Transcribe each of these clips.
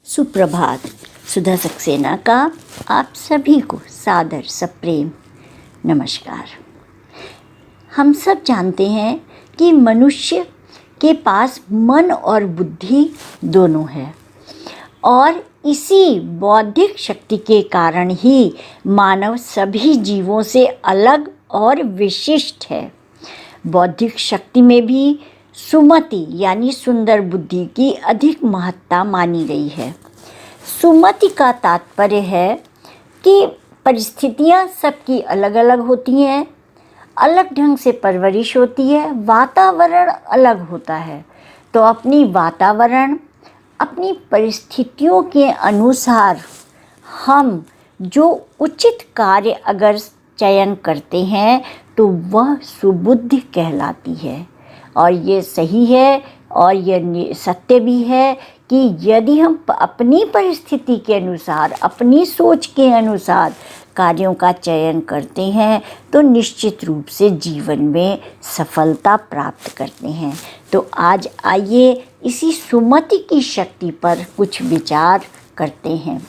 सुप्रभात। सुधा सक्सेना का आप सभी को सादर सप्रेम नमस्कार। हम सब जानते हैं कि मनुष्य के पास मन और बुद्धि दोनों है और इसी बौद्धिक शक्ति के कारण ही मानव सभी जीवों से अलग और विशिष्ट है। बौद्धिक शक्ति में भी सुमति यानी सुंदर बुद्धि की अधिक महत्ता मानी गई है। सुमति का तात्पर्य है कि परिस्थितियाँ सबकी अलग अलग होती हैं, अलग ढंग से परवरिश होती है, वातावरण अलग होता है। तो अपनी वातावरण, अपनी परिस्थितियों के अनुसार हम जो उचित कार्य अगर चयन करते हैं तो वह सुबुद्धि कहलाती है। और ये सही है और ये सत्य भी है कि यदि हम अपनी परिस्थिति के अनुसार, अपनी सोच के अनुसार कार्यों का चयन करते हैं तो निश्चित रूप से जीवन में सफलता प्राप्त करते हैं। तो आज आइए इसी सुमति की शक्ति पर कुछ विचार करते हैं।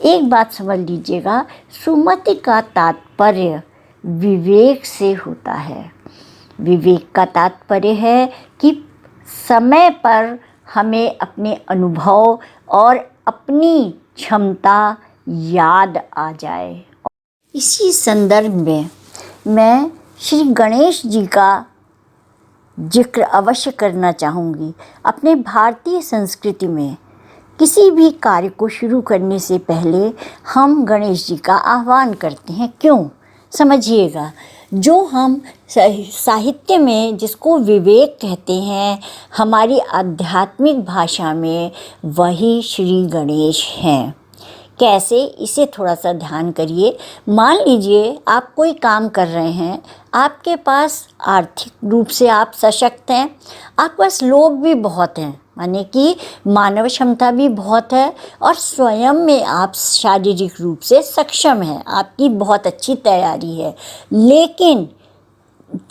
एक बात समझ लीजिएगा, सुमति का तात्पर्य विवेक से होता है। विवेक का तात्पर्य है कि समय पर हमें अपने अनुभव और अपनी क्षमता याद आ जाए। इसी संदर्भ में मैं श्री गणेश जी का जिक्र अवश्य करना चाहूँगी। अपने भारतीय संस्कृति में किसी भी कार्य को शुरू करने से पहले हम गणेश जी का आह्वान करते हैं। क्यों? समझिएगा। जो हम साहित्य में जिसको विवेक कहते हैं, हमारी आध्यात्मिक भाषा में वही श्री गणेश हैं। कैसे, इसे थोड़ा सा ध्यान करिए। मान लीजिए आप कोई काम कर रहे हैं, आपके पास आर्थिक रूप से आप सशक्त हैं, आपके पास लोग भी बहुत हैं, माने कि मानव क्षमता भी बहुत है और स्वयं में आप शारीरिक रूप से सक्षम हैं, आपकी बहुत अच्छी तैयारी है। लेकिन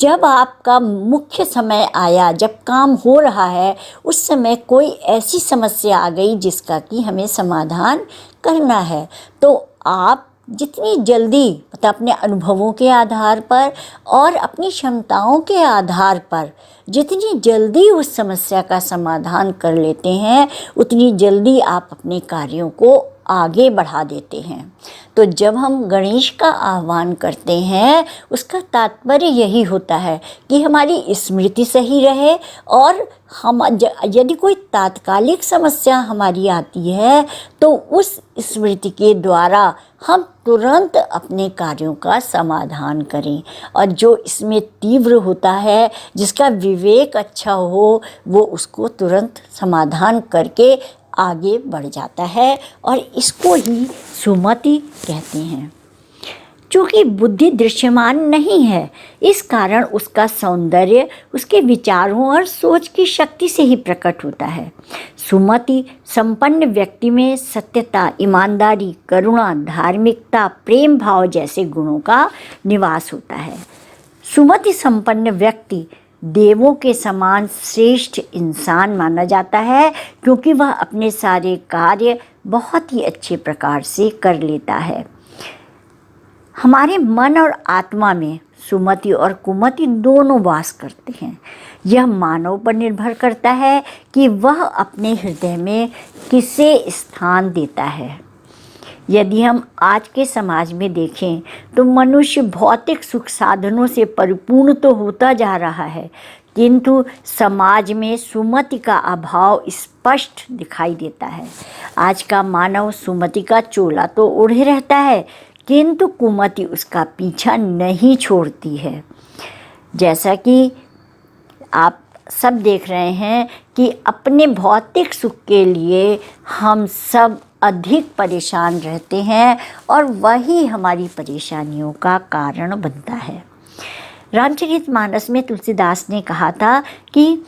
जब आपका मुख्य समय आया, जब काम हो रहा है, उस समय कोई ऐसी समस्या आ गई जिसका कि हमें समाधान करना है, तो आप जितनी जल्दी मतलब अपने अनुभवों के आधार पर और अपनी क्षमताओं के आधार पर जितनी जल्दी उस समस्या का समाधान कर लेते हैं, उतनी जल्दी आप अपने कार्यों को आगे बढ़ा देते हैं। तो जब हम गणेश का आह्वान करते हैं, उसका तात्पर्य यही होता है कि हमारी स्मृति सही रहे और हम यदि कोई तात्कालिक समस्या हमारी आती है तो उस स्मृति के द्वारा हम तुरंत अपने कार्यों का समाधान करें। और जो इसमें तीव्र होता है, जिसका विवेक अच्छा हो, वो उसको तुरंत समाधान करके आगे बढ़ जाता है और इसको ही सुमति कहते हैं। चूँकि बुद्धि दृश्यमान नहीं है, इस कारण उसका सौंदर्य उसके विचारों और सोच की शक्ति से ही प्रकट होता है। सुमति संपन्न व्यक्ति में सत्यता, ईमानदारी, करुणा, धार्मिकता, प्रेम भाव जैसे गुणों का निवास होता है। सुमति संपन्न व्यक्ति देवों के समान श्रेष्ठ इंसान माना जाता है, क्योंकि वह अपने सारे कार्य बहुत ही अच्छे प्रकार से कर लेता है। हमारे मन और आत्मा में सुमति और कुमति दोनों वास करते हैं। यह मानव पर निर्भर करता है कि वह अपने हृदय में किसे स्थान देता है। यदि हम आज के समाज में देखें तो मनुष्य भौतिक सुख साधनों से परिपूर्ण तो होता जा रहा है, किंतु समाज में सुमति का अभाव स्पष्ट दिखाई देता है। आज का मानव सुमति का चोला तो ओढ़े रहता है, किंतु कुमति उसका पीछा नहीं छोड़ती है। जैसा कि आप सब देख रहे हैं कि अपने भौतिक सुख के लिए हम सब अधिक परेशान रहते हैं और वही हमारी परेशानियों का कारण बनता है। रामचरितमानस में तुलसीदास ने कहा था कि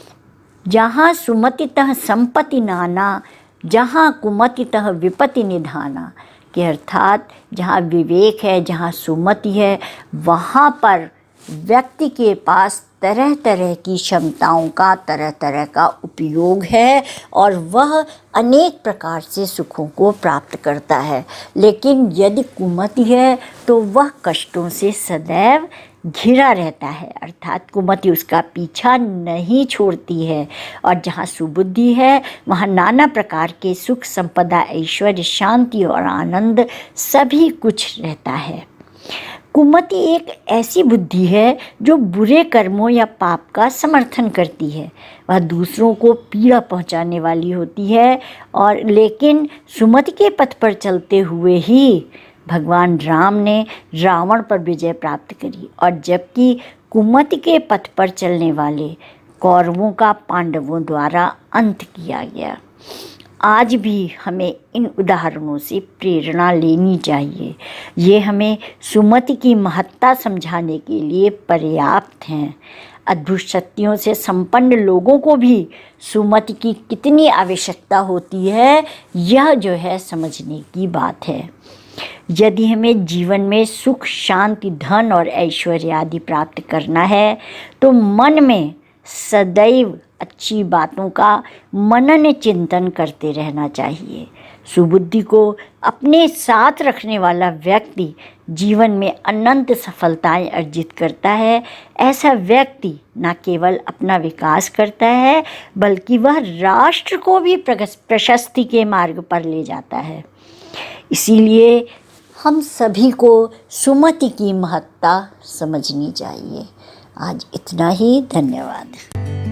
जहाँ सुमतितः संपत्ति नाना, जहाँ कुमतितः विपत्ति निधाना, कि अर्थात जहाँ विवेक है, जहाँ सुमति है, वहाँ पर व्यक्ति के पास तरह तरह की क्षमताओं का, तरह तरह का उपयोग है और वह अनेक प्रकार से सुखों को प्राप्त करता है। लेकिन यदि कुमति है तो वह कष्टों से सदैव घिरा रहता है, अर्थात कुमति उसका पीछा नहीं छोड़ती है। और जहाँ सुबुद्धि है वहाँ नाना प्रकार के सुख, संपदा, ऐश्वर्य, शांति और आनंद सभी कुछ रहता है। कुमति एक ऐसी बुद्धि है जो बुरे कर्मों या पाप का समर्थन करती है। वह दूसरों को पीड़ा पहुंचाने वाली होती है और लेकिन सुमति के पथ पर चलते हुए ही भगवान राम ने रावण पर विजय प्राप्त करी, और जबकि कुमति के पथ पर चलने वाले कौरवों का पांडवों द्वारा अंत किया गया। आज भी हमें इन उदाहरणों से प्रेरणा लेनी चाहिए। ये हमें सुमति की महत्ता समझाने के लिए पर्याप्त हैं। अद्भुत शक्तियों से संपन्न लोगों को भी सुमति की कितनी आवश्यकता होती है, यह जो है समझने की बात है। यदि हमें जीवन में सुख, शांति, धन और ऐश्वर्य आदि प्राप्त करना है तो मन में सदैव अच्छी बातों का मनन चिंतन करते रहना चाहिए। सुबुद्धि को अपने साथ रखने वाला व्यक्ति जीवन में अनंत सफलताएं अर्जित करता है। ऐसा व्यक्ति न केवल अपना विकास करता है बल्कि वह राष्ट्र को भी प्रशस्ति के मार्ग पर ले जाता है। इसीलिए हम सभी को सुमति की महत्ता समझनी चाहिए। आज इतना ही, धन्यवाद।